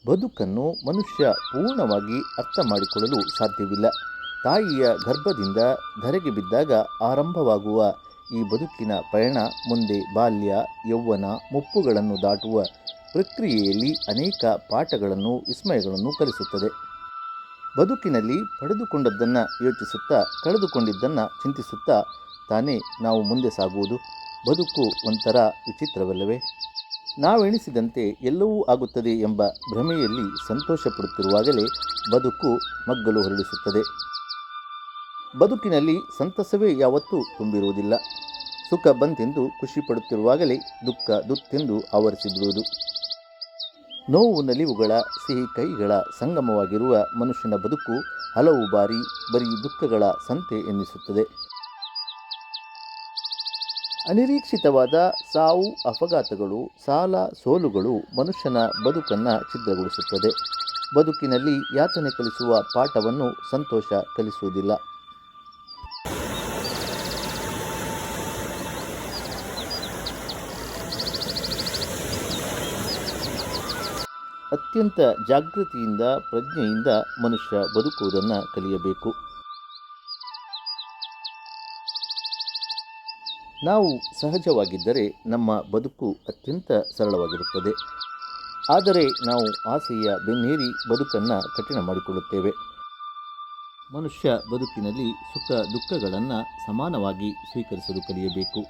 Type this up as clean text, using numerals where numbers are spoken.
ಬದುಕನ್ನು ಮನುಷ್ಯ ಪೂರ್ಣವಾಗಿ ಅರ್ಥ ಮಾಡಿಕೊಳ್ಳಲು ಸಾಧ್ಯವಿಲ್ಲ. ತಾಯಿಯ ಗರ್ಭದಿಂದ ಧರೆಗೆ ಬಿದ್ದಾಗ ಆರಂಭವಾಗುವ ಈ ಬದುಕಿನ ಪಯಣ ಮುಂದೆ ಬಾಲ್ಯ, ಯೌವನ, ಮುಪ್ಪುಗಳನ್ನು ದಾಟುವ ಪ್ರಕ್ರಿಯೆಯಲ್ಲಿ ಅನೇಕ ಪಾಠಗಳನ್ನು, ವಿಸ್ಮಯಗಳನ್ನು ಕಲಿಸುತ್ತದೆ. ಬದುಕಿನಲ್ಲಿ ಪಡೆದುಕೊಂಡದ್ದನ್ನು ಯೋಚಿಸುತ್ತಾ, ಕಳೆದುಕೊಂಡಿದ್ದನ್ನು ಚಿಂತಿಸುತ್ತಾ ತಾನೇ ನಾವು ಮುಂದೆ ಸಾಗುವುದು. ಬದುಕು ಒಂಥರ ವಿಚಿತ್ರವಲ್ಲವೇ? ನಾವೆಣಿಸಿದಂತೆ ಎಲ್ಲವೂ ಆಗುತ್ತದೆ ಎಂಬ ಭ್ರಮೆಯಲ್ಲಿ ಸಂತೋಷ ಪಡುತ್ತಿರುವಾಗಲೇ ಬದುಕು ಮಗ್ಗಲು ಹೊರಡಿಸುತ್ತದೆ. ಬದುಕಿನಲ್ಲಿ ಸಂತಸವೇ ಯಾವತ್ತೂ ತುಂಬಿರುವುದಿಲ್ಲ. ಸುಖ ಬಂತೆಂದು ಖುಷಿ ಪಡುತ್ತಿರುವಾಗಲೇ ದುಃಖ ದುತ್ತೆಂದು ಆವರಿಸಿಬಿಡುವುದು. ನೋವು ನಲಿವುಗಳ ಸಿಹಿ ಕೈಗಳ ಸಂಗಮವಾಗಿರುವ ಮನುಷ್ಯನ ಬದುಕು ಹಲವು ಬಾರಿ ಬರೀ ದುಃಖಗಳ ಸಂತೆ ಎನ್ನಿಸುತ್ತದೆ. ಅನಿರೀಕ್ಷಿತವಾದ ಸಾವು, ಅಪಘಾತಗಳು, ಸಾಲ, ಸೋಲುಗಳು ಮನುಷ್ಯನ ಬದುಕನ್ನು ಛಿದ್ರಗೊಳಿಸುತ್ತದೆ. ಬದುಕಿನಲ್ಲಿ ಯಾತನೆ ಕಲಿಸುವ ಪಾಠವನ್ನು ಸಂತೋಷ ಕಲಿಸುವುದಿಲ್ಲ. ಅತ್ಯಂತ ಜಾಗೃತಿಯಿಂದ, ಪ್ರಜ್ಞೆಯಿಂದ ಮನುಷ್ಯ ಬದುಕುವುದನ್ನು ಕಲಿಯಬೇಕು. ನಾವು ಸಹಜವಾಗಿದ್ದರೆ ನಮ್ಮ ಬದುಕು ಅತ್ಯಂತ ಸರಳವಾಗಿರುತ್ತದೆ. ಆದರೆ ನಾವು ಆಸೆಯ ಬೆನ್ನೇರಿ ಬದುಕನ್ನು ಕಠಿಣ ಮಾಡಿಕೊಳ್ಳುತ್ತೇವೆ. ಮನುಷ್ಯ ಬದುಕಿನಲ್ಲಿ ಸುಖ ದುಃಖಗಳನ್ನು ಸಮಾನವಾಗಿ ಸ್ವೀಕರಿಸಲು ಕಲಿಯಬೇಕು.